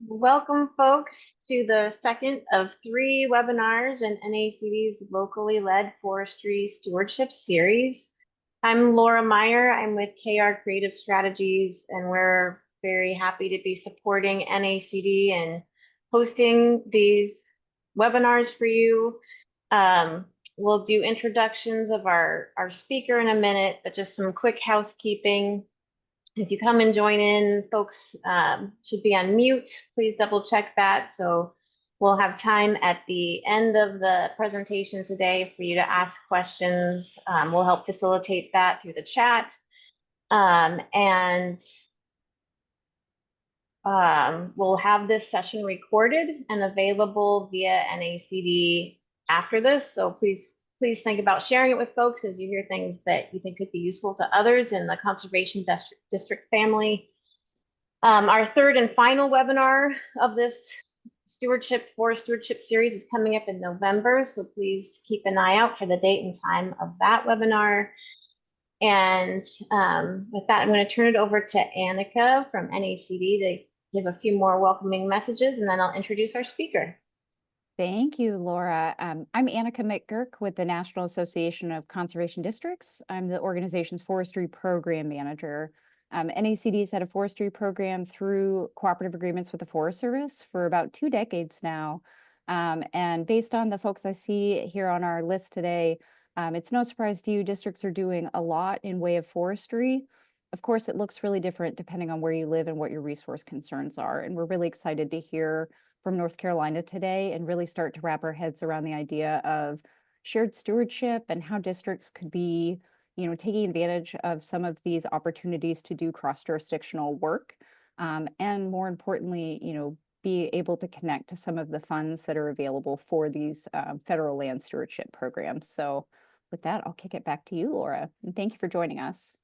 Welcome, folks, to the second of three webinars in NACD's locally led forestry stewardship series. I'm Laura Meyer. I'm with KR Creative Strategies, and we're very happy to be supporting NACD and hosting these webinars for you. We'll do introductions of our speaker in a minute, but just some quick housekeeping. As you come and join in, folks should be on mute. Please double check that. So we'll have time at the end of the presentation today for you to ask questions. We'll help facilitate that through the chat. We'll have this session recorded and available via NACD after this. So please think about sharing it with folks as you hear things that you think could be useful to others in the conservation district family. Our third and final webinar of this forest stewardship series is coming up in November. So please keep an eye out for the date and time of that webinar. And with that, I'm going to turn it over to Annika from NACD to give a few more welcoming messages, and then I'll introduce our speaker. Thank you, Laura. I'm Annika McGurk with the National Association of Conservation Districts. I'm the organization's forestry program manager. NACD's had a forestry program through cooperative agreements with the Forest Service for about 2 decades now. And based on the folks I see here on our list today, it's no surprise to you, districts are doing a lot in way of forestry. Of course, it looks really different depending on where you live and what your resource concerns are. And we're really excited to hear from North Carolina today and really start to wrap our heads around the idea of shared stewardship and how districts could be, taking advantage of some of these opportunities to do cross-jurisdictional work. And more importantly, be able to connect to some of the funds that are available for these federal land stewardship programs. So with that, I'll kick it back to you, Laura, and thank you for joining us.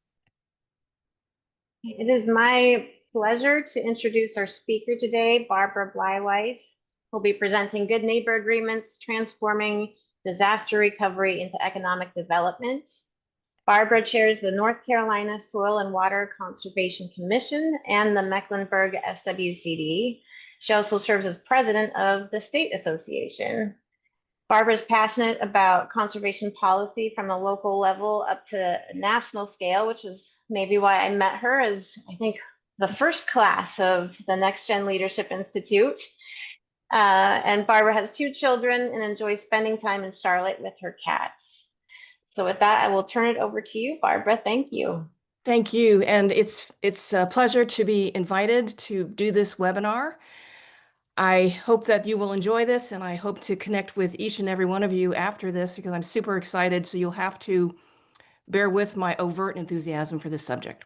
It is my pleasure to introduce our speaker today, Barbara Bleiweis, who'll be presenting Good Neighbor Agreements, Transforming Disaster Recovery into Economic Development. Barbara chairs the North Carolina Soil and Water Conservation Commission and the Mecklenburg SWCD. She also serves as president of the state association. Barbara is passionate about conservation policy from the local level up to national scale, which is maybe why I met her as, I think, the first class of the Next Gen Leadership Institute. And Barbara has 2 children and enjoys spending time in Charlotte with her cats. So with that, I will turn it over to you, Barbara. Thank you. Thank you. And it's a pleasure to be invited to do this webinar. I hope that you will enjoy this, and I hope to connect with each and every one of you after this because I'm super excited. So you'll have to bear with my overt enthusiasm for this subject.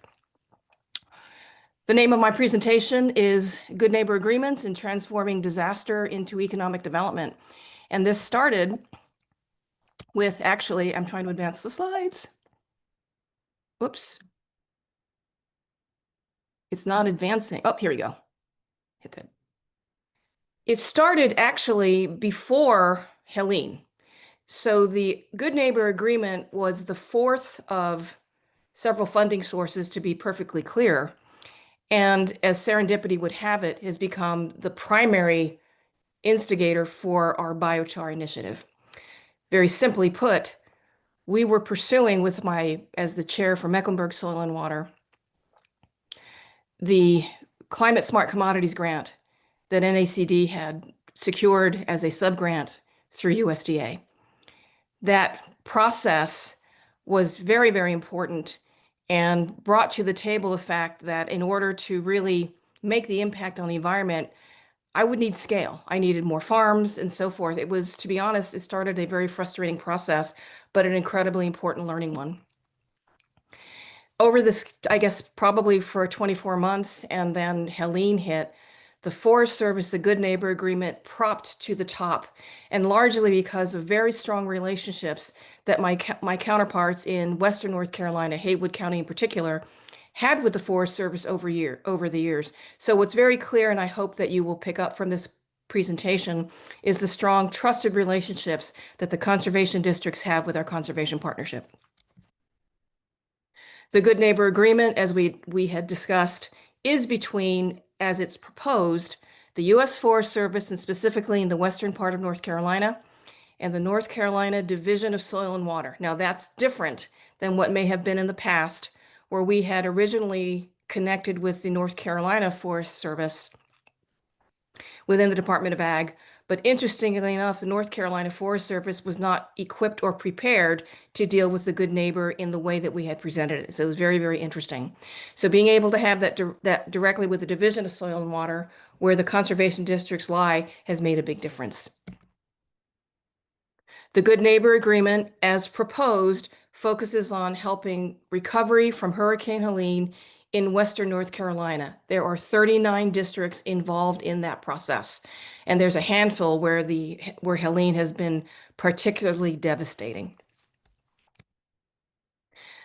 The name of my presentation is Good Neighbor Agreements and Transforming Disaster into Economic Development. And this started with, actually, I'm trying to advance the slides. Whoops. It's not advancing. Oh, here we go. Hit that. It started actually before Helene. So the Good Neighbor Agreement was the fourth of several funding sources, to be perfectly clear. And as serendipity would have it, has become the primary instigator for our biochar initiative. Very simply put, we were pursuing with as the chair for Mecklenburg Soil and Water, the Climate Smart Commodities Grant that NACD had secured as a subgrant through USDA. That process was very, very important and brought to the table the fact that in order to really make the impact on the environment, I would need scale. I needed more farms and so forth. It was, to be honest, it started a very frustrating process, but an incredibly important learning one. Over this, I guess, probably for 24 months, and then Helene hit, the Forest Service, the Good Neighbor Agreement, propped to the top, and largely because of very strong relationships that my counterparts in Western North Carolina, Haywood County in particular, had with the Forest Service over the years. So what's very clear, and I hope that you will pick up from this presentation, is the strong, trusted relationships that the conservation districts have with our conservation partnership. The Good Neighbor Agreement, as we had discussed, is between, as it's proposed, The U.S. Forest Service, and specifically in the western part of North Carolina, and the North Carolina Division of Soil and Water. Now, that's different than what may have been in the past, where we had originally connected with the North Carolina Forest Service within the Department of Ag. But interestingly enough, the North Carolina Forest Service was not equipped or prepared to deal with the good neighbor in the way that we had presented it. So it was very, very interesting. So being able to have that directly with the Division of Soil and Water, where the conservation districts lie, has made a big difference. The Good Neighbor Agreement, as proposed, focuses on helping recovery from Hurricane Helene in Western North Carolina. There are 39 districts involved in that process, and there's a handful where Helene has been particularly devastating.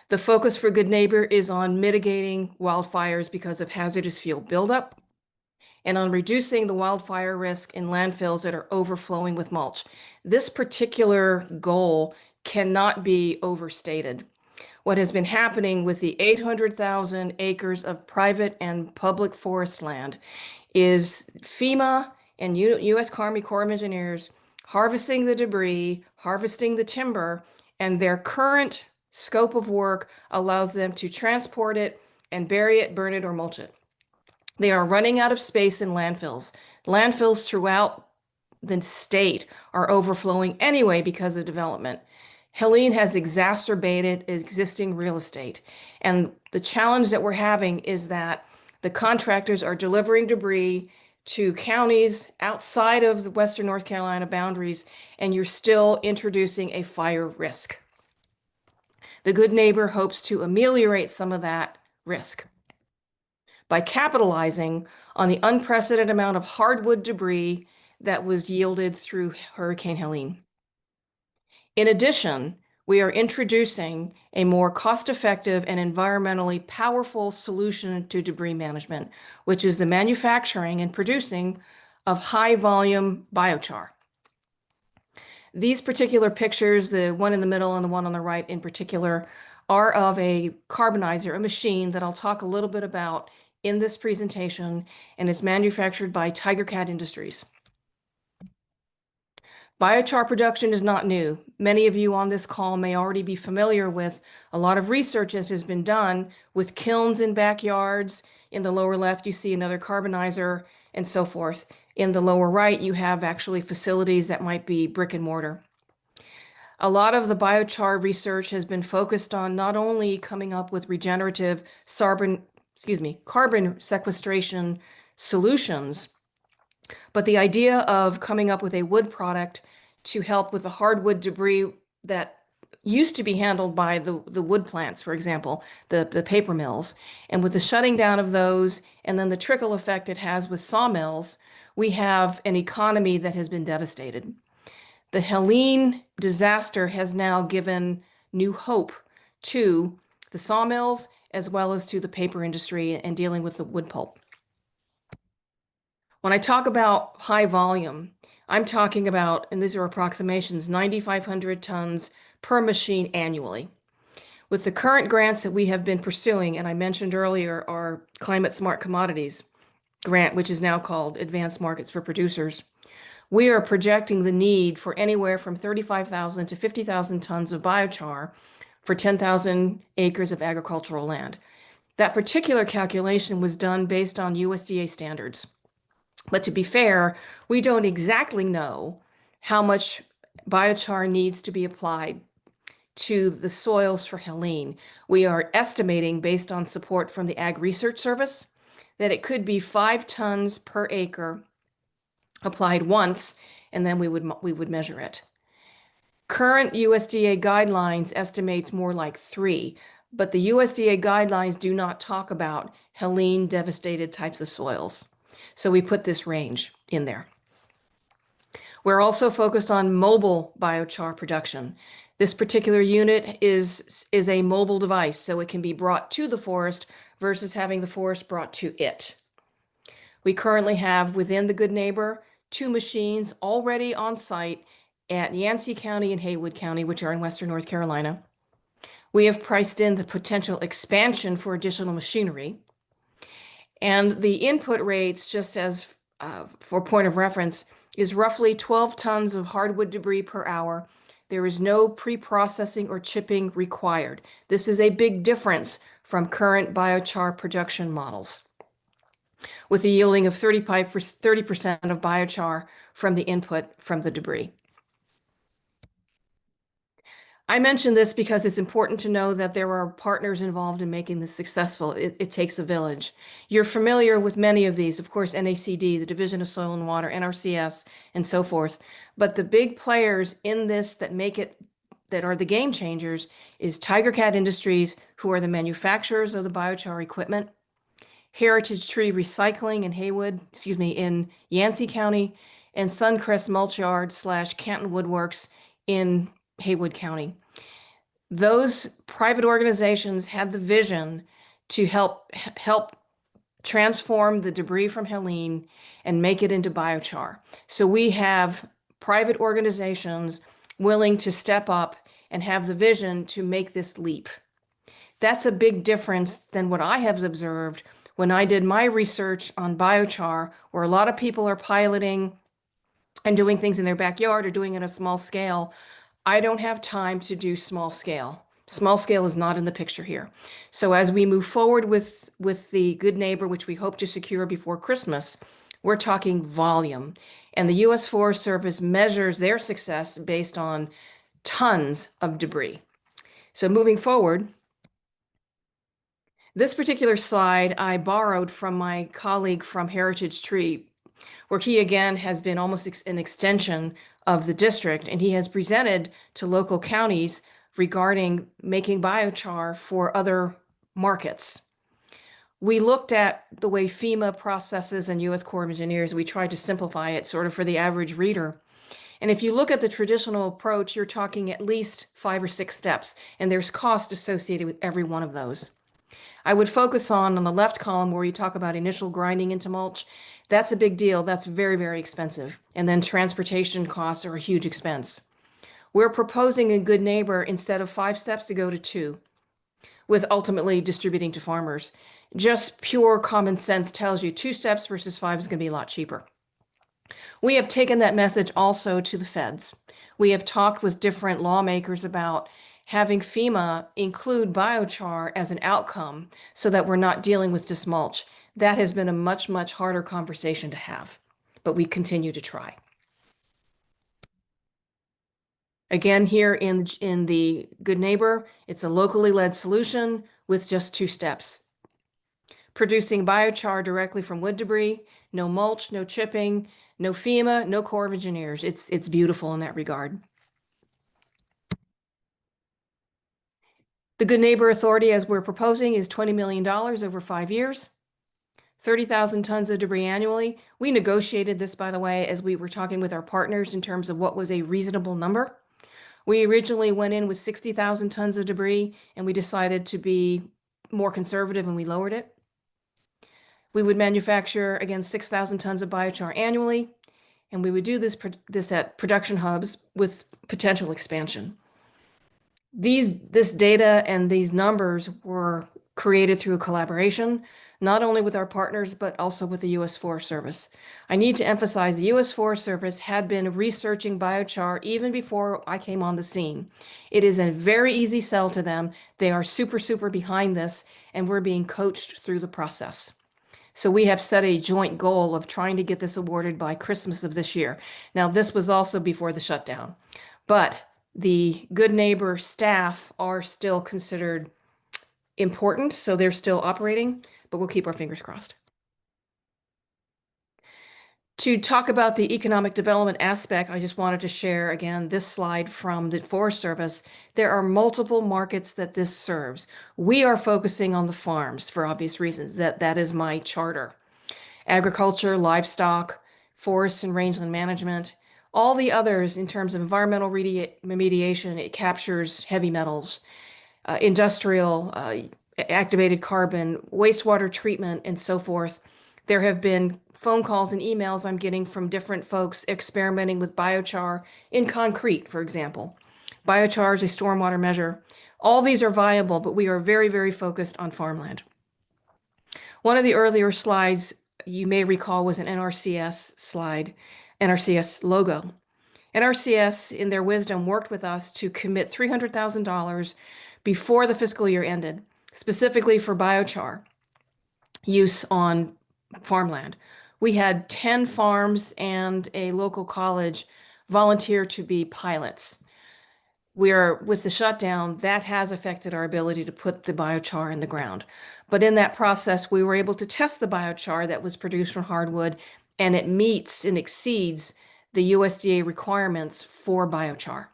The focus for Good Neighbor is on mitigating wildfires because of hazardous fuel buildup, and on reducing the wildfire risk in landfills that are overflowing with mulch. This particular goal cannot be overstated. What has been happening with the 800,000 acres of private and public forest land is FEMA and U.S. Army Corps of Engineers harvesting the debris, harvesting the timber, and their current scope of work allows them to transport it and bury it, burn it, or mulch it. They are running out of space in landfills. Landfills throughout the state are overflowing anyway because of development. Helene has exacerbated existing real estate. And the challenge that we're having is that the contractors are delivering debris to counties outside of the Western North Carolina boundaries, and you're still introducing a fire risk. The Good Neighbor hopes to ameliorate some of that risk by capitalizing on the unprecedented amount of hardwood debris that was yielded through Hurricane Helene. In addition, we are introducing a more cost-effective and environmentally powerful solution to debris management, which is the manufacturing and producing of high-volume biochar. These particular pictures, the one in the middle and the one on the right in particular, are of a carbonizer, a machine that I'll talk a little bit about in this presentation, and it's manufactured by Tiger Cat Industries. Biochar production is not new. Many of you on this call may already be familiar with a lot of research that has been done with kilns in backyards. In the lower left, you see another carbonizer and so forth. In the lower right, you have actually facilities that might be brick and mortar. A lot of the biochar research has been focused on not only coming up with regenerative carbon sequestration solutions, but the idea of coming up with a wood product to help with the hardwood debris that used to be handled by the wood plants, for example, the paper mills. And with the shutting down of those and then the trickle effect it has with sawmills, we have an economy that has been devastated. The Helene disaster has now given new hope to the sawmills as well as to the paper industry and dealing with the wood pulp. When I talk about high volume, I'm talking about, and these are approximations, 9,500 tons per machine annually. With the current grants that we have been pursuing, and I mentioned earlier our Climate Smart Commodities grant, which is now called Advanced Markets for Producers, we are projecting the need for anywhere from 35,000 to 50,000 tons of biochar for 10,000 acres of agricultural land. That particular calculation was done based on USDA standards. But to be fair, we don't exactly know how much biochar needs to be applied to the soils for Helene. We are estimating, based on support from the Ag Research Service, that it could be 5 tons per acre applied once, and then we would measure it. Current USDA guidelines estimates more like 3, but the USDA guidelines do not talk about Helene devastated types of soils. So we put this range in there. We're also focused on mobile biochar production. This particular unit is a mobile device, so it can be brought to the forest versus having the forest brought to it. We currently have within the Good Neighbor 2 machines already on site at Yancey County and Haywood County, which are in Western North Carolina. We have priced in the potential expansion for additional machinery. And the input rates, just as for point of reference, is roughly 12 tons of hardwood debris per hour. There is no pre-processing or chipping required. This is a big difference from current biochar production models, with a yielding of 30% of biochar from the input from the debris. I mention this because it's important to know that there are partners involved in making this successful. It takes a village. You're familiar with many of these, of course, NACD, the Division of Soil and Water, NRCS, and so forth. But the big players in this that make it, that are the game changers, is Tiger Cat Industries, who are the manufacturers of the biochar equipment, Heritage Tree Recycling in in Yancey County, and Suncrest Mulch Yard / Canton Woodworks in Haywood County. Those private organizations had the vision to help transform the debris from Helene and make it into biochar. So we have private organizations willing to step up and have the vision to make this leap. That's a big difference than what I have observed when I did my research on biochar, where a lot of people are piloting and doing things in their backyard or doing it at a small scale. I don't have time to do small scale. Small scale is not in the picture here. So as we move forward with the Good Neighbor, which we hope to secure before Christmas, we're talking volume. And the U.S. Forest Service measures their success based on tons of debris. So moving forward, this particular slide I borrowed from my colleague from Heritage Tree, where he again has been almost an extension of the district, and he has presented to local counties regarding making biochar for other markets. We looked at the way FEMA processes and U.S. Corps of Engineers. We tried to simplify it sort of for the average reader. And if you look at the traditional approach, you're talking at least 5 or 6 steps, and there's cost associated with every one of those. I would focus on the left column where you talk about initial grinding into mulch. That's a big deal. That's very, very expensive. And then transportation costs are a huge expense. We're proposing in Good Neighbor, instead of 5 steps, to go to 2, with ultimately distributing to farmers. Just pure common sense tells you 2 steps versus 5 is going to be a lot cheaper. We have taken that message also to the feds. We have talked with different lawmakers about having FEMA include biochar as an outcome so that we're not dealing with just mulch. That has been a much, much harder conversation to have, but we continue to try. Again, here in the Good Neighbor, it's a locally led solution with just 2 steps. Producing biochar directly from wood debris, no mulch, no chipping, no FEMA, no Corps of Engineers. It's beautiful in that regard. The Good Neighbor Authority, as we're proposing, is $20 million over 5 years, 30,000 tons of debris annually. We negotiated this, by the way, as we were talking with our partners in terms of what was a reasonable number. We originally went in with 60,000 tons of debris, and we decided to be more conservative, and we lowered it. We would manufacture, again, 6,000 tons of biochar annually, and we would do this at production hubs with potential expansion. This data and these numbers were created through a collaboration, not only with our partners, but also with the U.S. Forest Service. I need to emphasize the U.S. Forest Service had been researching biochar even before I came on the scene. It is a very easy sell to them. They are super, super behind this, and we're being coached through the process. So we have set a joint goal of trying to get this awarded by Christmas of this year. Now, this was also before the shutdown, but the Good Neighbor staff are still considered important, so they're still operating, but we'll keep our fingers crossed. To talk about the economic development aspect, I just wanted to share again this slide from the Forest Service. There are multiple markets that this serves. We are focusing on the farms for obvious reasons. That is my charter. Agriculture, livestock, forest and rangeland management, all the others in terms of environmental remediation, it captures heavy metals, industrial, activated carbon, wastewater treatment, and so forth. There have been phone calls and emails I'm getting from different folks experimenting with biochar in concrete, for example. Biochar is a stormwater measure. All these are viable, but we are very, very focused on farmland. One of the earlier slides you may recall was an NRCS slide, NRCS logo. NRCS, in their wisdom, worked with us to commit $300,000 before the fiscal year ended, specifically for biochar use on farmland. We had 10 farms and a local college volunteer to be pilots. With the shutdown, that has affected our ability to put the biochar in the ground. But in that process, we were able to test the biochar that was produced from hardwood, and it meets and exceeds the USDA requirements for biochar.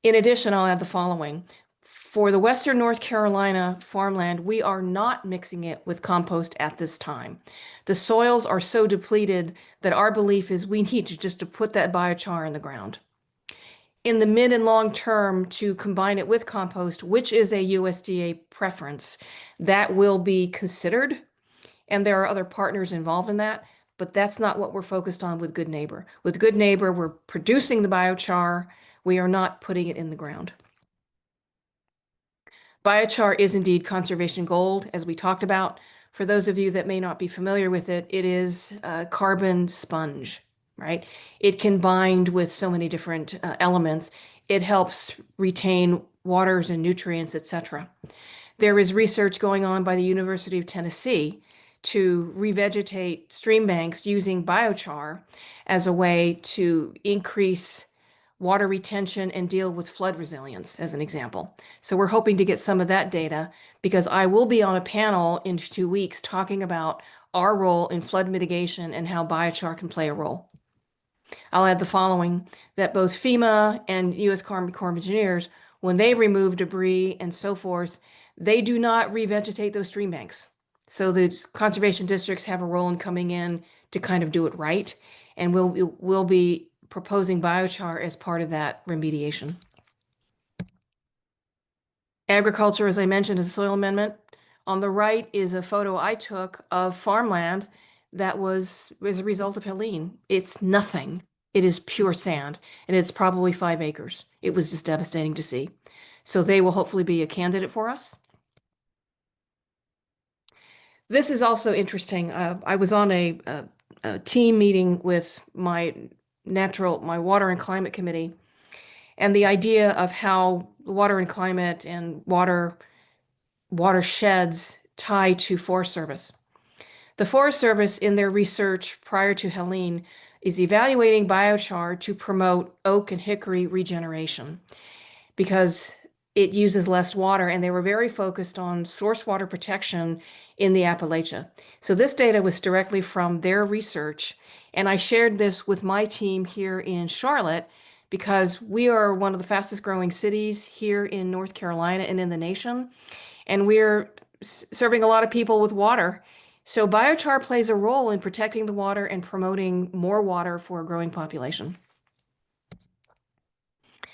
In addition, I'll add the following. For the Western North Carolina farmland, we are not mixing it with compost at this time. The soils are so depleted that our belief is we need to put that biochar in the ground. In the mid and long term, to combine it with compost, which is a USDA preference, that will be considered. And there are other partners involved in that, but that's not what we're focused on with Good Neighbor. With Good Neighbor, we're producing the biochar. We are not putting it in the ground. Biochar is indeed conservation gold, as we talked about. For those of you that may not be familiar with it, it is a carbon sponge, right? It can bind with so many different elements. It helps retain waters and nutrients, etc. There is research going on by the University of Tennessee to revegetate stream banks using biochar as a way to increase water retention and deal with flood resilience, as an example. So we're hoping to get some of that data, because I will be on a panel in 2 weeks talking about our role in flood mitigation and how biochar can play a role. I'll add the following, that both FEMA and U.S. Army Corps of Engineers, when they remove debris and so forth, they do not revegetate those stream banks. So the conservation districts have a role in coming in to kind of do it right, and we'll be proposing biochar as part of that remediation. Agriculture, as I mentioned, is a soil amendment. On the right is a photo I took of farmland that was as a result of Helene. It's nothing. It is pure sand, and it's probably 5 acres. It was just devastating to see. So they will hopefully be a candidate for us. This is also interesting. I was on a team meeting with my water and climate committee, and the idea of how water and climate and watersheds tie to Forest Service. The Forest Service, in their research prior to Helene, is evaluating biochar to promote oak and hickory regeneration because it uses less water, and they were very focused on source water protection in the Appalachia. So this data was directly from their research, and I shared this with my team here in Charlotte because we are one of the fastest growing cities here in North Carolina and in the nation, and we're serving a lot of people with water. So biochar plays a role in protecting the water and promoting more water for a growing population.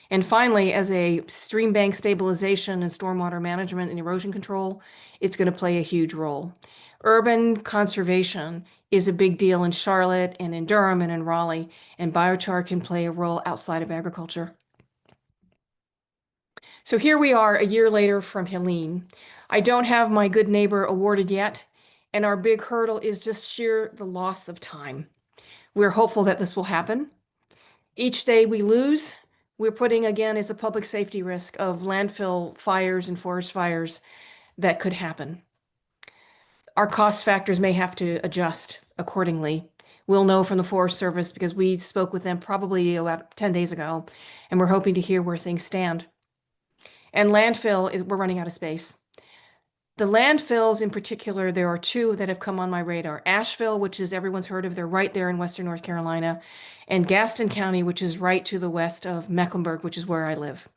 And finally, as a stream bank stabilization and stormwater management and erosion control, it's going to play a huge role. Urban conservation is a big deal in Charlotte and in Durham and in Raleigh, and biochar can play a role outside of agriculture. So here we are a year later from Helene. I don't have my Good Neighbor awarded yet, and our big hurdle is just sheer the loss of time. We're hopeful that this will happen. Each day we lose, we're putting, again, as a public safety risk of landfill fires and forest fires that could happen. Our cost factors may have to adjust accordingly. We'll know from the Forest Service because we spoke with them probably about 10 days ago, and we're hoping to hear where things stand. And landfill, we're running out of space. The landfills in particular, there are 2 that have come on my radar. Asheville, which is everyone's heard of, they're right there in Western North Carolina, and Gaston County, which is right to the west of Mecklenburg, which is where I live.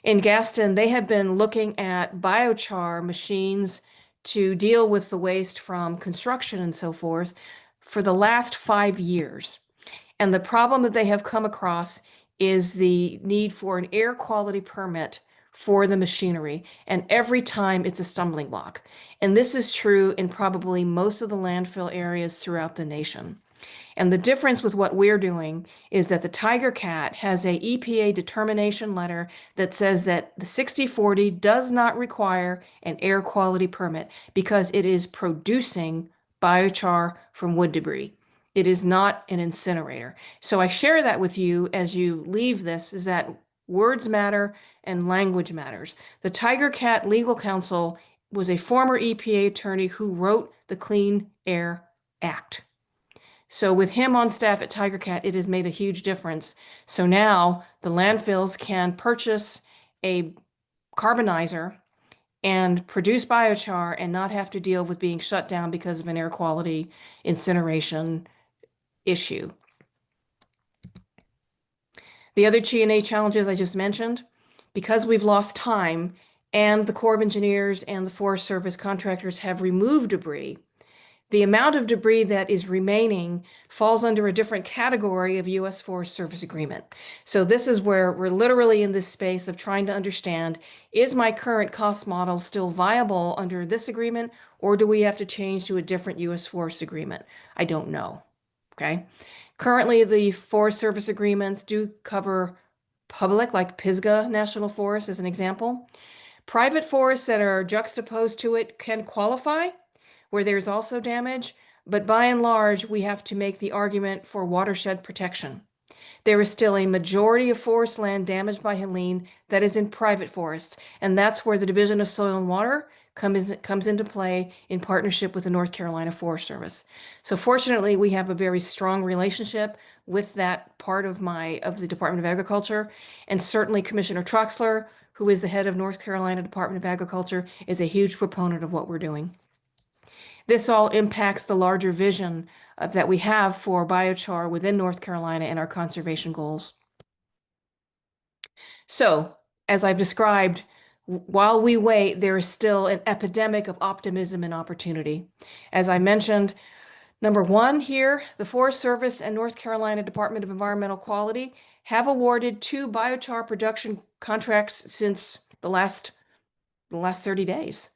In Gaston, they have been looking at biochar machines to deal with the waste from construction and so forth for the last 5 years. And the problem that they have come across is the need for an air quality permit for the machinery, and every time it's a stumbling block. And this is true in probably most of the landfill areas throughout the nation. And the difference with what we're doing is that the Tiger Cat has a EPA determination letter that says that the 60/40 does not require an air quality permit because it is producing biochar from wood debris. It is not an incinerator. So I share that with you as you leave this, is that words matter and language matters. The Tiger Cat Legal Counsel was a former EPA attorney who wrote the Clean Air Act. So with him on staff at Tiger Cat, it has made a huge difference. So now the landfills can purchase a carbonizer and produce biochar and not have to deal with being shut down because of an air quality incineration issue. The other G&A challenges I just mentioned, because we've lost time and the Corps of Engineers and the Forest Service contractors have removed debris, the amount of debris that is remaining falls under a different category of U.S. Forest Service agreement. So this is where we're literally in this space of trying to understand, is my current cost model still viable under this agreement, or do we have to change to a different U.S. Forest agreement? I don't know. Okay. Currently, the Forest Service agreements do cover public, like Pisgah National Forest as an example. Private forests that are juxtaposed to it can qualify, where there's also damage, but by and large, we have to make the argument for watershed protection. There is still a majority of forest land damaged by Helene that is in private forests, and that's where the Division of Soil and Water comes into play in partnership with the North Carolina Forest Service. So fortunately, we have a very strong relationship with that part of the Department of Agriculture, and certainly Commissioner Troxler, who is the head of North Carolina Department of Agriculture, is a huge proponent of what we're doing. This all impacts the larger vision that we have for biochar within North Carolina and our conservation goals. So, as I've described, while we wait, there is still an epidemic of optimism and opportunity. As I mentioned, number one here, the Forest Service and North Carolina Department of Environmental Quality have awarded 2 biochar production contracts since the last 30 days.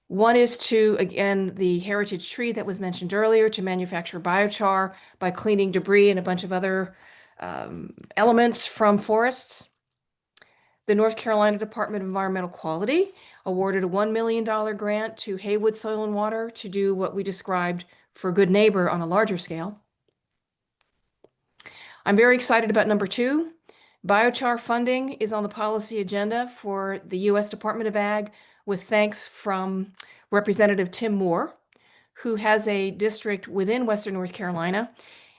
One is to, again, the heritage tree that was mentioned earlier, to manufacture biochar by cleaning debris and a bunch of other elements from forests. The North Carolina Department of Environmental Quality awarded a $1 million grant to Haywood Soil and Water to do what we described for Good Neighbor on a larger scale. I'm very excited about number 2. Biochar funding is on the policy agenda for the U.S. Department of Ag, with thanks from Representative Tim Moore, who has a district within Western North Carolina.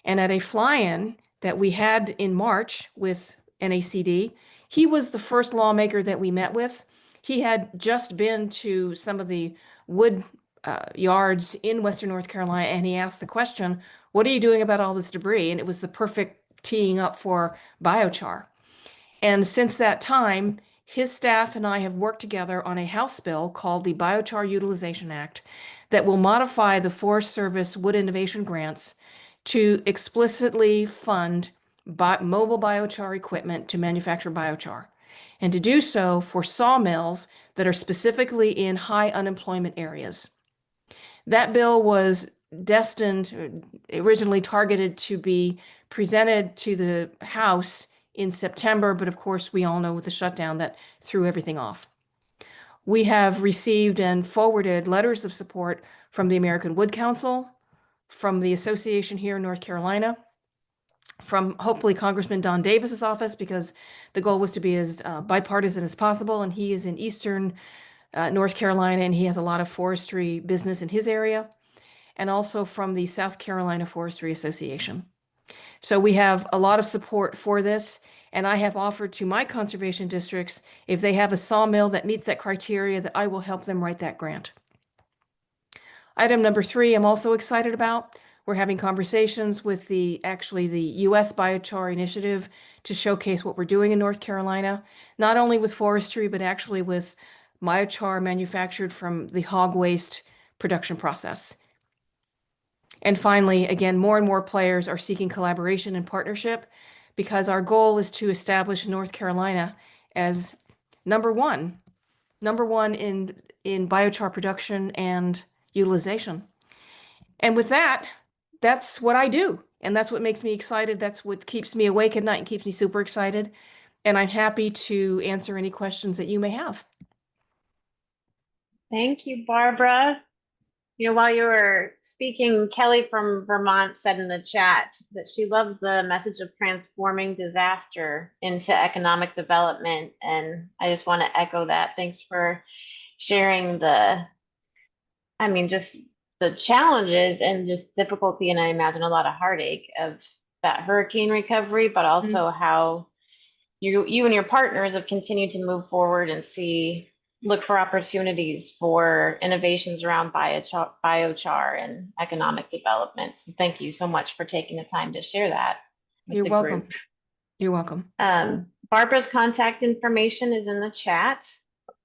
And at a fly-in that we had in March with NACD, he was the first lawmaker that we met with. He had just been to some of the wood yards in Western North Carolina, and he asked the question, what are you doing about all this debris? And it was the perfect teeing up for biochar. And since that time, his staff and I have worked together on a House bill called the Biochar Utilization Act that will modify the Forest Service Wood Innovation Grants to explicitly fund mobile biochar equipment to manufacture biochar, and to do so for sawmills that are specifically in high unemployment areas. That bill was originally targeted to be presented to the House in September, but of course we all know with the shutdown that threw everything off. We have received and forwarded letters of support from the American Wood Council, from the association here in North Carolina, from hopefully Congressman Don Davis's office, because the goal was to be as bipartisan as possible, and he is in Eastern North Carolina, and he has a lot of forestry business in his area, and also from the South Carolina Forestry Association. So we have a lot of support for this, and I have offered to my conservation districts, if they have a sawmill that meets that criteria, that I will help them write that grant. Item number 3, I'm also excited about. We're having conversations with the U.S. Biochar Initiative to showcase what we're doing in North Carolina, not only with forestry, but actually with biochar manufactured from the hog waste production process. And finally, again, more and more players are seeking collaboration and partnership, because our goal is to establish North Carolina as number one in biochar production and utilization. And with that, that's what I do. And that's what makes me excited. That's what keeps me awake at night and keeps me super excited. And I'm happy to answer any questions that you may have. Thank you, Barbara. You know, while you were speaking, Kelly from Vermont said in the chat that she loves the message of transforming disaster into economic development. And I just want to echo that. Thanks for sharing just the challenges and just difficulty, and I imagine a lot of heartache of that hurricane recovery, but also how you and your partners have continued to move forward and look for opportunities for innovations around biochar and economic development. So thank you so much for taking the time to share that with You're the welcome. group. You're welcome. Barbara's contact information is in the chat.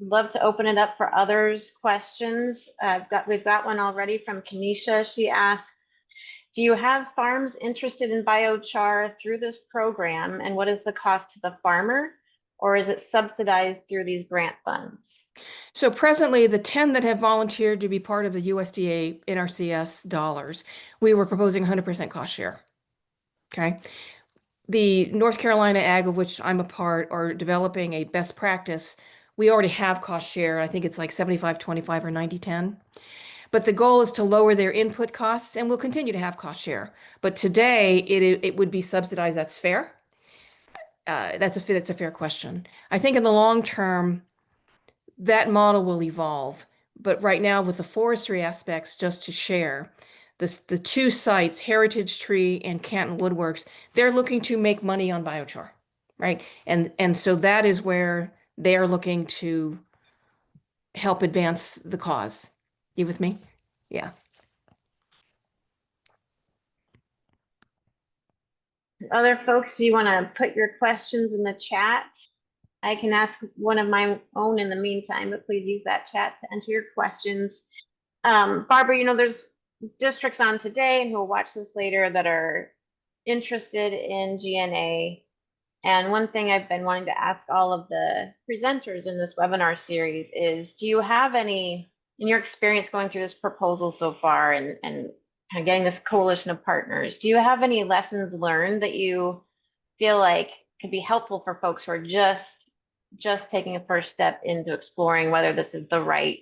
Love to open it up for others' questions. We've got one already from Kanisha. She asks, do you have farms interested in biochar through this program, and what is the cost to the farmer, or is it subsidized through these grant funds? So presently, the 10 that have volunteered to be part of the USDA NRCS dollars, we were proposing 100% cost share. Okay. The North Carolina Ag, of which I'm a part, are developing a best practice. We already have cost share. I think it's like 75-25 or 90-10. But the goal is to lower their input costs, and we'll continue to have cost share. But today, it would be subsidized. That's fair. That's a fair question. I think in the long term, that model will evolve. But right now, with the forestry aspects, just to share, the two sites, Heritage Tree and Canton Woodworks, they're looking to make money on biochar, right? And so that is where they are looking to help advance the cause. You with me? Yeah. Other folks, if you want to put your questions in the chat, I can ask one of my own in the meantime, but please use that chat to enter your questions. Barbara, you know, there's districts on today and who will watch this later that are interested in GNA. And one thing I've been wanting to ask all of the presenters in this webinar series is, do you have any, in your experience going through this proposal so far and kind of getting this coalition of partners, do you have any lessons learned that you feel like could be helpful for folks who are just taking a first step into exploring whether this is the right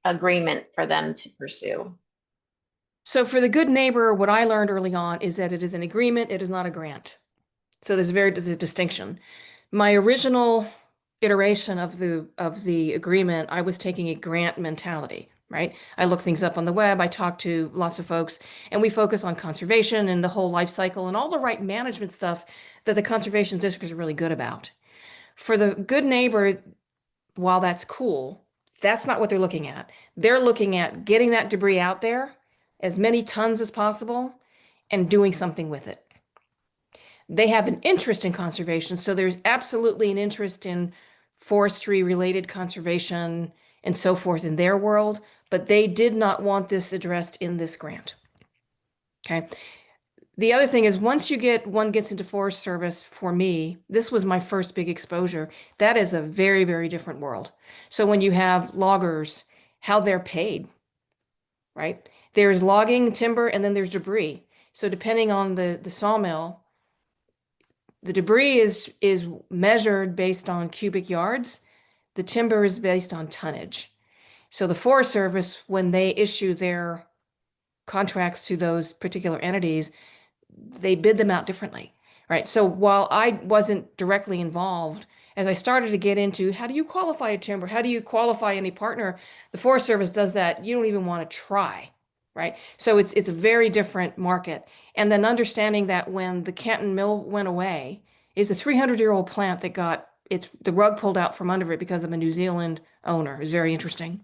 agreement for them to pursue? So for the good neighbor, what I learned early on is that it is an agreement, it is not a grant. So there's a distinction. My original iteration of the agreement, I was taking a grant mentality, right? I look things up on the web, I talk to lots of folks, and we focus on conservation and the whole life cycle and all the right management stuff that the conservation district is really good about. For the good neighbor, while that's cool, that's not what they're looking at. They're looking at getting that debris out there, as many tons as possible, and doing something with it. They have an interest in conservation, so there's absolutely an interest in forestry related conservation and so forth in their world, but they did not want this addressed in this grant. Okay. The other thing is once one gets into Forest Service, for me, this was my first big exposure. That is a very, very different world. So when you have loggers, how they're paid, right? There's logging, timber, and then there's debris. So depending on the sawmill, the debris is measured based on cubic yards. The timber is based on tonnage. So the Forest Service, when they issue their contracts to those particular entities, they bid them out differently, right? So while I wasn't directly involved, as I started to get into how do you qualify a timber? How do you qualify any partner? The Forest Service does that. You don't even want to try, right? So it's a very different market. And then understanding that when the Canton Mill went away, is a 300-year-old plant that got the rug pulled out from under it because of a New Zealand owner. It was very interesting.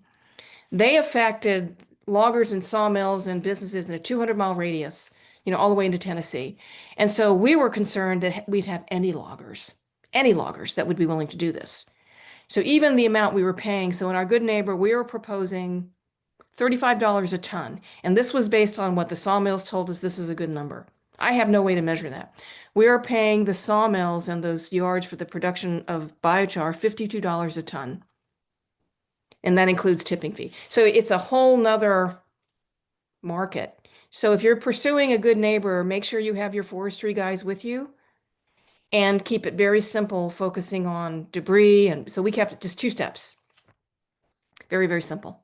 They affected loggers and sawmills and businesses in a 200-mile radius, all the way into Tennessee. And so we were concerned that we'd have any loggers that would be willing to do this. So even the amount we were paying, so in our good neighbor, we were proposing $35 a ton. And this was based on what the sawmills told us this is a good number. I have no way to measure that. We are paying the sawmills and those yards for the production of biochar $52 a ton. And that includes tipping fee. So it's a whole nother market. So if you're pursuing a good neighbor, make sure you have your forestry guys with you and keep it very simple, focusing on debris. And so we kept it just 2 steps. Very, very simple.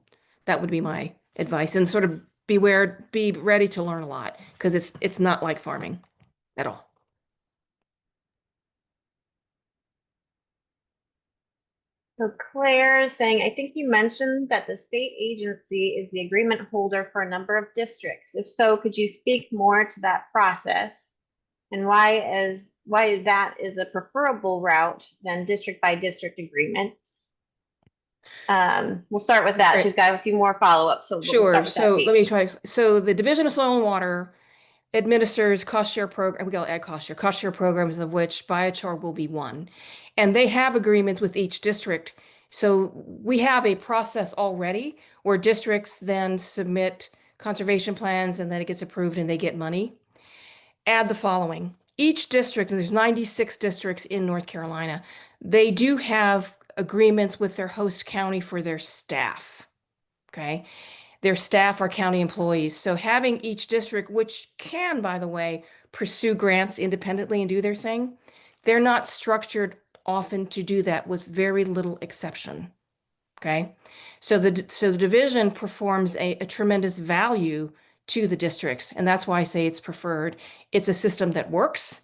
That would be my advice, and sort of be ready to learn a lot, because it's not like farming at all. So Claire is saying, I think you mentioned that the state agency is the agreement holder for a number of districts. If so, could you speak more to that process and why that is a preferable route than district by district agreements? We'll start with that. Right. She's got a few more follow-ups, so we'll Sure. start with that So piece. let me try. So the Division of Soil and Water administers cost share program. We call it cost share programs, of which biochar will be one. And they have agreements with each district. So we have a process already where districts then submit conservation plans, and then it gets approved and they get money. Add the following. Each district, and there's 96 districts in North Carolina, they do have agreements with their host county for their staff. Okay. Their staff are county employees. So having each district, which can, by the way, pursue grants independently and do their thing, they're not structured often to do that, with very little exception. Okay. So the division performs a tremendous value to the districts. And that's why I say it's preferred. It's a system that works.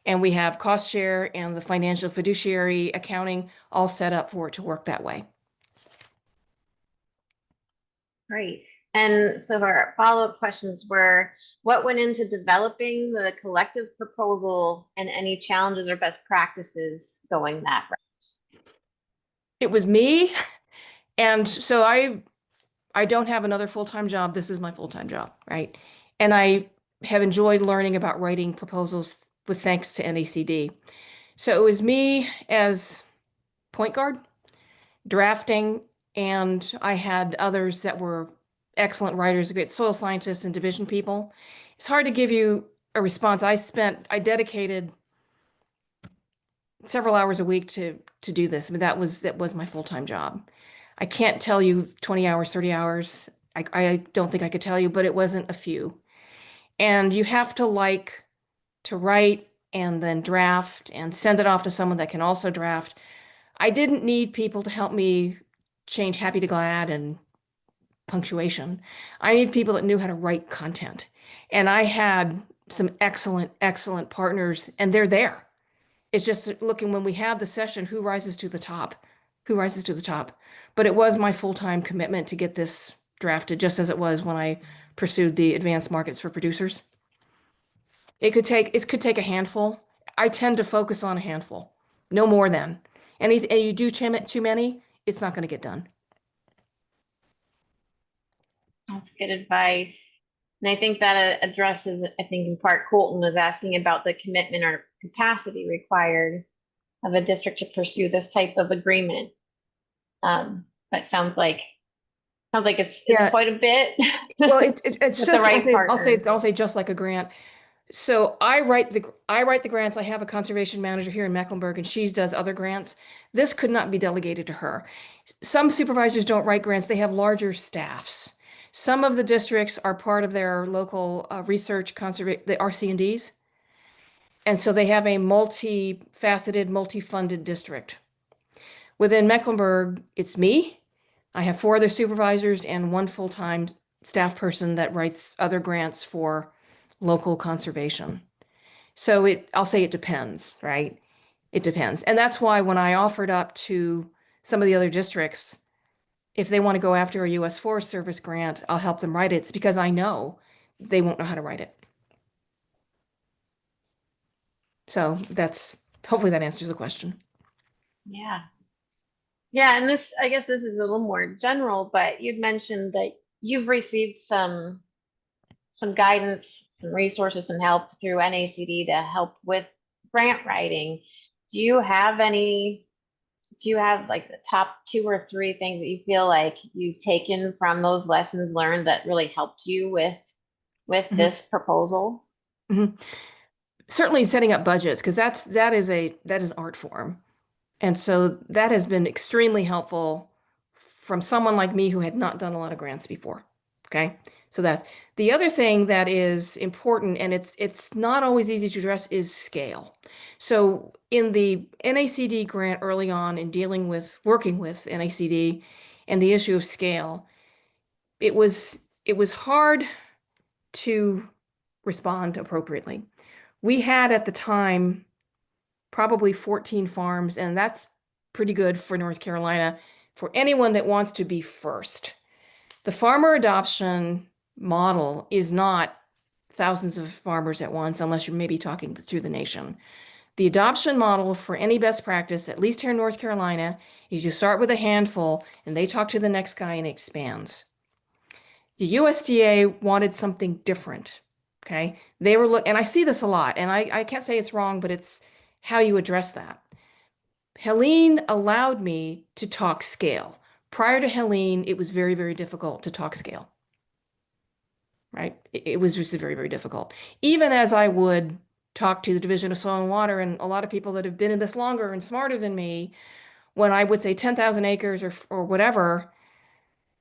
And we have cost share and the financial fiduciary accounting all set up for it to work that way. Great. And so our follow-up questions were, what went into developing the collective proposal and any challenges or best practices going that route? It was me. And so I don't have another full-time job. This is my full-time job, right? And I have enjoyed learning about writing proposals with thanks to NACD. So it was me as point guard, drafting, and I had others that were excellent writers, great soil scientists and division people. It's hard to give you a response. I dedicated several hours a week to do this. I mean, that was my full-time job. I can't tell you 20 hours, 30 hours. I don't think I could tell you, but it wasn't a few. And you have to like to write and then draft and send it off to someone that can also draft. I didn't need people to help me change happy to glad and punctuation. I need people that knew how to write content. And I had some excellent, excellent partners, and they're there. It's just looking when we have the session, who rises to the top? Who rises to the top? But it was my full-time commitment to get this drafted, just as it was when I pursued the advanced markets for producers. It could take a handful. I tend to focus on a handful, no more than. And you do too many, it's not going to get done. That's good advice. And I think that addresses, I think in part Colton was asking about the commitment or capacity required of a district to pursue this type of agreement. That sounds like it's Yeah. quite a bit. Well, it's With just, the right I'll say just like a grant. So I write the grants. I have a conservation manager here in Mecklenburg, and she does other grants. This could not be delegated to her. Some supervisors don't write grants. They have larger staffs. Some of the districts are part of their local research conservation, the RC&Ds. And so they have a multi-faceted, multi-funded district. Within Mecklenburg, it's me. I have 4 other supervisors and 1 full-time staff person that writes other grants for local conservation. So I'll say it depends, right? It depends. And that's why when I offered up to some of the other districts, if they want to go after a U.S. Forest Service grant, I'll help them write it. It's because I know they won't know how to write it. So hopefully that answers the question. Yeah. Yeah, and I guess this is a little more general, but you'd mentioned that you've received some guidance, some resources, some help through NACD to help with grant writing. Do you have like the top 2 or 3 things that you feel like you've taken from those lessons learned that really helped you with this proposal? Mm-hmm. Certainly setting up budgets, because that is an art form. And so that has been extremely helpful from someone like me who had not done a lot of grants before. Okay. So that's the other thing that is important, and it's not always easy to address, is scale. So in the NACD grant early on in working with NACD and the issue of scale, it was hard to respond appropriately. We had at the time probably 14 farms, and that's pretty good for North Carolina for anyone that wants to be first. The farmer adoption model is not thousands of farmers at once, unless you're maybe talking through the nation. The adoption model for any best practice, at least here in North Carolina, is you start with a handful and they talk to the next guy and it expands. The USDA wanted something different. Okay. They were and I see this a lot, and I can't say it's wrong, but it's how you address that. Helene allowed me to talk scale. Prior to Helene, it was very, very difficult to talk scale. Right? It was just very, very difficult. Even as I would talk to the Division of Soil and Water and a lot of people that have been in this longer and smarter than me, when I would say 10,000 acres or whatever,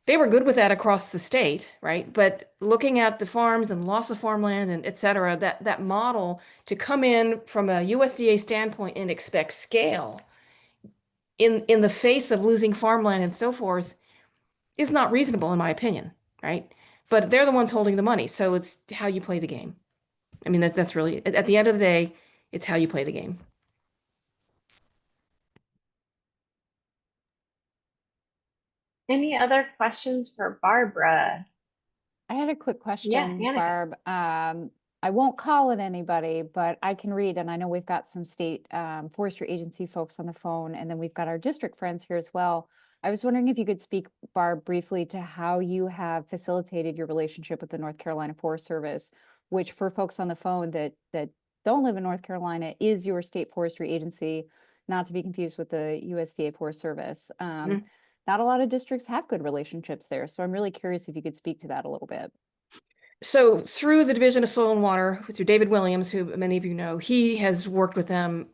they were good with that across the state, right? But looking at the farms and loss of farmland and et cetera, that model to come in from a USDA standpoint and expect scale in the face of losing farmland and so forth is not reasonable in my opinion, right? But they're the ones holding the money, so it's how you play the game. I mean, that's really, at the end of the day, it's how you play the game. Any other questions for Barbara? I had a quick question, Annika. Barb. I won't call it anybody, but I can read, and I know we've got some state forestry agency folks on the phone, and then we've got our district friends here as well. I was wondering if you could speak, Barb, briefly to how you have facilitated your relationship with the North Carolina Forest Service, which for folks on the phone that don't live in North Carolina is your state forestry agency, not to be confused with the USDA Forest Service. Not a lot of districts have good relationships there, so I'm really curious if you could speak to that a little bit. So through the Division of Soil and Water, through David Williams, who many of you know, he has worked with them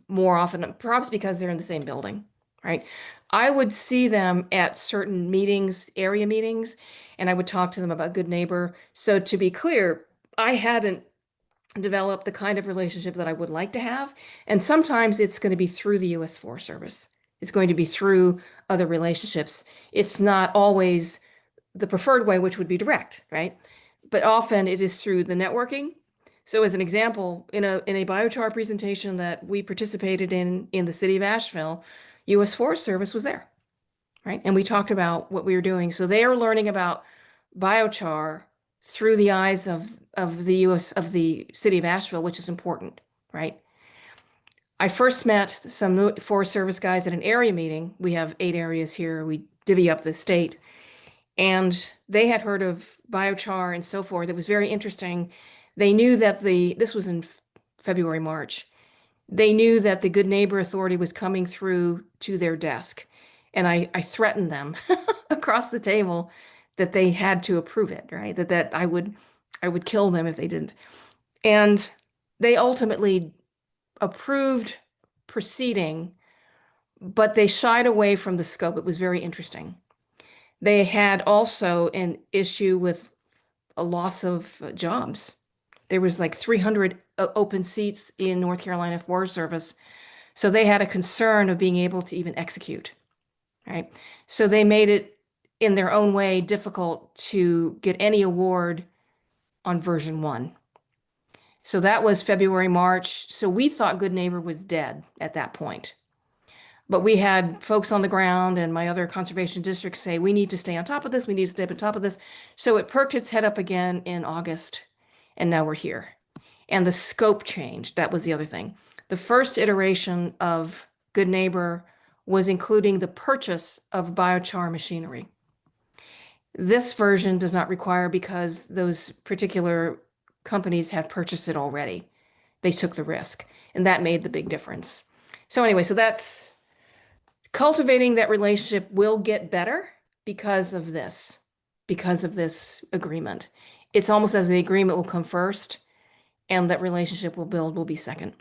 more often, perhaps because they're in the same building, right? I would see them at certain meetings, area meetings, and I would talk to them about Good Neighbor. So to be clear, I hadn't developed the kind of relationship that I would like to have. And sometimes it's going to be through the U.S. Forest Service. It's going to be through other relationships. It's not always the preferred way, which would be direct, right? But often it is through the networking. So as an example, in a biochar presentation that we participated in the city of Asheville, U.S. Forest Service was there, right? And we talked about what we were doing. So they are learning about biochar through the eyes of the city of Asheville, which is important, right? I first met some Forest Service guys at an area meeting. We have 8 areas here. We divvy up the state. And they had heard of biochar and so forth. It was very interesting. They knew that this was in February, March. They knew that the Good Neighbor Authority was coming through to their desk. And I threatened them across the table that they had to approve it, right? That I would kill them if they didn't. And they ultimately approved proceeding, but they shied away from the scope. It was very interesting. They had also an issue with a loss of jobs. There was like 300 open seats in North Carolina Forest Service. So they had a concern of being able to even execute, right? So they made it in their own way difficult to get any award on version 1. So that was February, March. So we thought Good Neighbor was dead at that point. But we had folks on the ground and my other conservation districts say, we need to stay on top of this. We need to stay on top of this. So it perked its head up again in August, and now we're here. And the scope changed. That was the other thing. The first iteration of Good Neighbor was including the purchase of biochar machinery. This version does not require, because those particular companies have purchased it already. They took the risk, and that made the big difference. So anyway, so that's cultivating that relationship will get better because of this agreement. It's almost as the agreement will come first and that relationship will be second.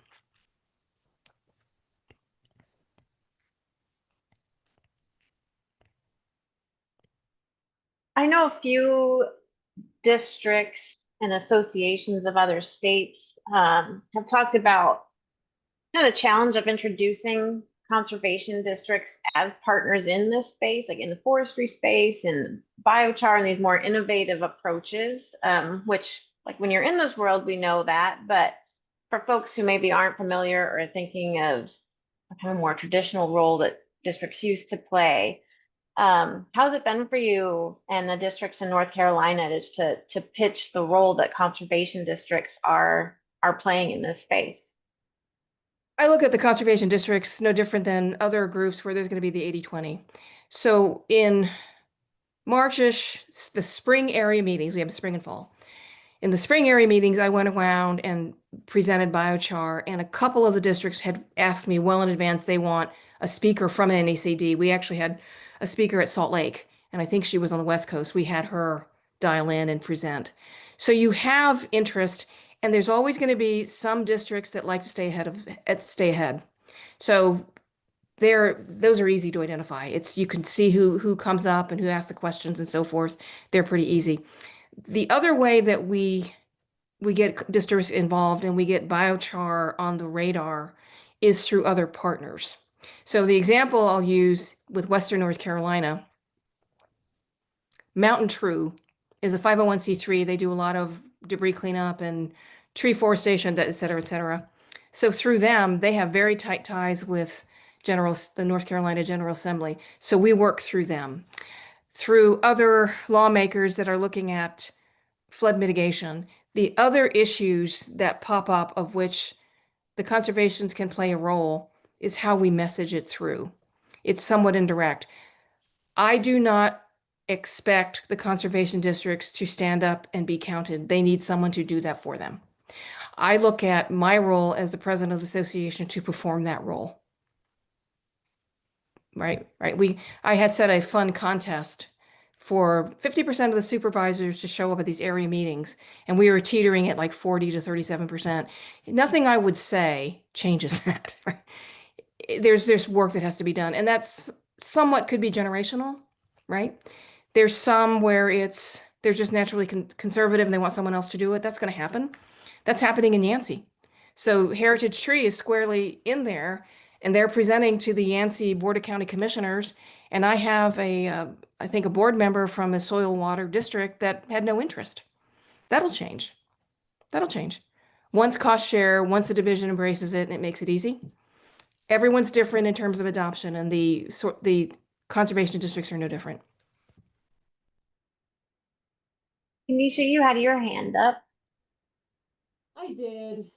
I know a few districts and associations of other states have talked about the challenge of introducing conservation districts as partners in this space, like in the forestry space and biochar and these more innovative approaches, which like when you're in this world, we know that, but for folks who maybe aren't familiar or are thinking of a kind of more traditional role that districts used to play, how's it been for you and the districts in North Carolina to pitch the role that conservation districts are playing in this space? I look at the conservation districts no different than other groups where there's going to be the 80-20. So in Marchish, the spring area meetings, we have spring and fall. In the spring area meetings, I went around and presented biochar, and a couple of the districts had asked me well in advance they want a speaker from NACD. We actually had a speaker at Salt Lake, and I think she was on the West Coast. We had her dial in and present. So you have interest, and there's always going to be some districts that like to stay ahead. So those are easy to identify. You can see who comes up and who asks the questions and so forth. They're pretty easy. The other way that we get districts involved and we get biochar on the radar is through other partners. So the example I'll use with Western North Carolina, Mountain True is a 501c3. They do a lot of debris cleanup and tree forestation, et cetera, et cetera. So through them, they have very tight ties with the North Carolina General Assembly. So we work through them. Through other lawmakers that are looking at flood mitigation, the other issues that pop up of which the conservations can play a role is how we message it through. It's somewhat indirect. I do not expect the conservation districts to stand up and be counted. They need someone to do that for them. I look at my role as the president of the association to perform that role. Right. I had set a fun contest for 50% of the supervisors to show up at these area meetings, and we were teetering at like 40 to 37%. Nothing I would say changes that. Right? There's work that has to be done, and that's somewhat could be generational, right? There's some where they're just naturally conservative and they want someone else to do it. That's going to happen. That's happening in Yancey. So Heritage Tree is squarely in there, and they're presenting to the Yancey Board of County Commissioners. And I have I think a board member from a soil water district that had no interest. That'll change. Once cost share, once the division embraces it and it makes it easy. Everyone's different in terms of adoption, and the conservation districts are no different. Kenesha, you had your hand up. I did.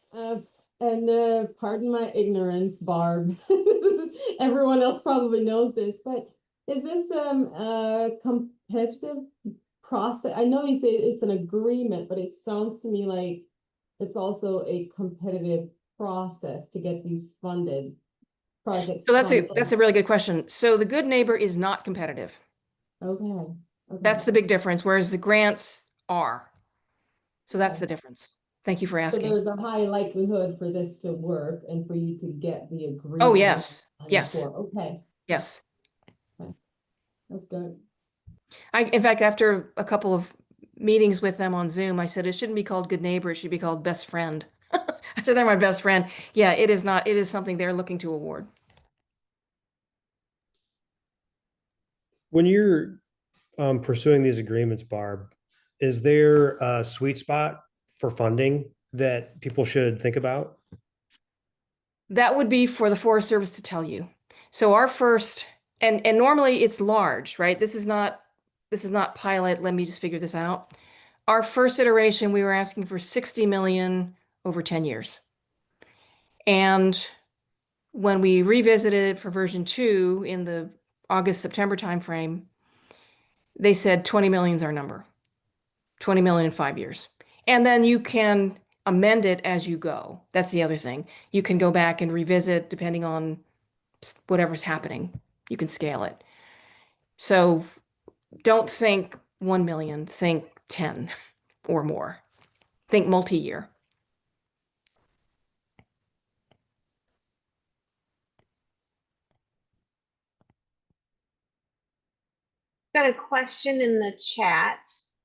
Pardon my ignorance, Barb. Everyone else probably knows this, but is this a competitive process? I know you say it's an agreement, but it sounds to me like it's also a competitive process to get these funded projects. So that's a really good question. So the Good Neighbor is not competitive. Okay. That's the big difference, whereas the grants are. So that's the difference. Thank you for asking. So there's a high likelihood for this to work and for you to get the agreement. Oh, yes. Yes. Okay. Yes. Okay. That's good. In fact, after a couple of meetings with them on Zoom, I said it shouldn't be called Good Neighbor, it should be called Best Friend. I said they're my best friend. Yeah, it is not. It is something they're looking to award. When you're pursuing these agreements, Barb, is there a sweet spot for funding that people should think about? That would be for the Forest Service to tell you. So our first, and normally it's large, right? This is not pilot. Let me just figure this out. Our first iteration, we were asking for 60 million over 10 years. And when we revisited for version 2 in the August-September timeframe, they said 20 million is our number. 20 million in 5 years. And then you can amend it as you go. That's the other thing. You can go back and revisit depending on whatever's happening. You can scale it. So don't think 1 million, think 10 or more. Think multi-year. Got a question in the chat.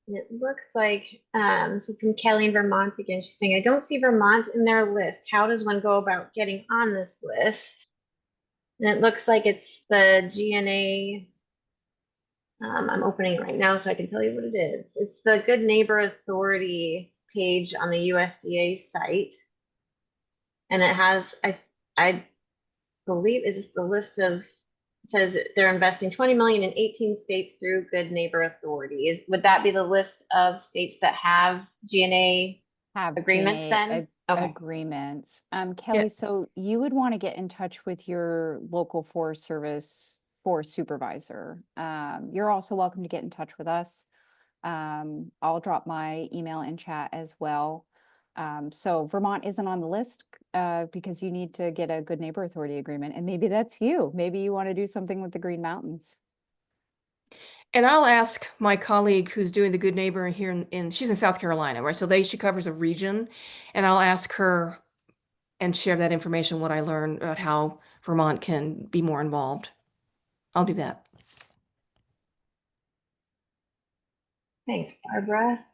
It looks like, so from Kelly in Vermont again, she's saying, I don't see Vermont in their list. How does one go about getting on this list? And it looks like it's the GNA. I'm opening it right now so I can tell you what it is. It's the Good Neighbor Authority page on the USDA site. And it has, I believe is the list of, says they're investing 20 million in 18 states through Good Neighbor Authority. Would that be the list of states that have GNA Have agreements GNA then? Okay. agreements. Kelly, so you would want to get in touch with your local Forest Service forest supervisor. You're also welcome to get in touch with us. I'll drop my email in chat as well. So Vermont isn't on the list because you need to get a Good Neighbor Authority agreement, and maybe that's you. Maybe you want to do something with the Green Mountains. And I'll ask my colleague who's doing the Good Neighbor here she's in South Carolina, right? So she covers a region, and I'll ask her and share that information, what I learned about how Vermont can be more involved. I'll do that. Thanks, Barbara.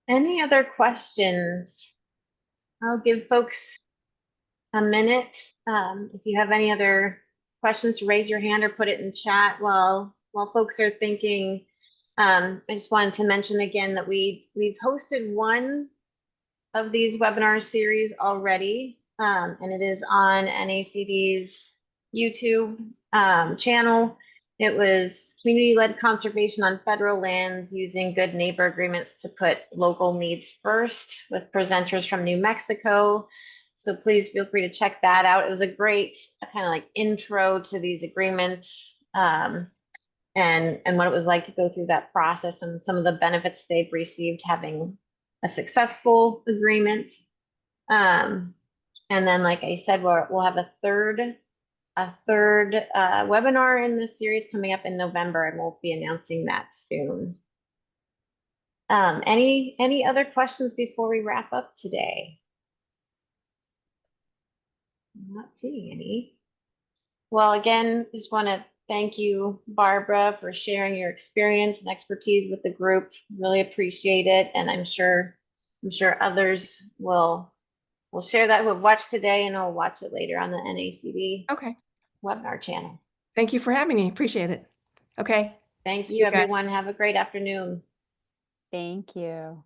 Any other questions? I'll give folks a minute. If you have any other questions, to raise your hand or put it in chat while folks are thinking. I just wanted to mention again that we've hosted one of these webinar series already, and it is on NACD's YouTube channel. It was community-led conservation on federal lands using good neighbor agreements to put local needs first, with presenters from New Mexico. So please feel free to check that out. It was a great kind of like intro to these agreements, and what it was like to go through that process and some of the benefits they've received having a successful agreement. And then, like I said, we'll have a third webinar in this series coming up in November, and we'll be announcing that soon. Any other questions before we wrap up today? I'm not seeing any. Well, again, just want to thank you, Barbara, for sharing your experience and expertise with the group. Really appreciate it, and I'm sure others will share that who have watched today and will watch it later on the NACD webinar channel. Thank you for having me. Appreciate it. Okay. Thank See you, you guys. everyone. Have a great afternoon. Thank you.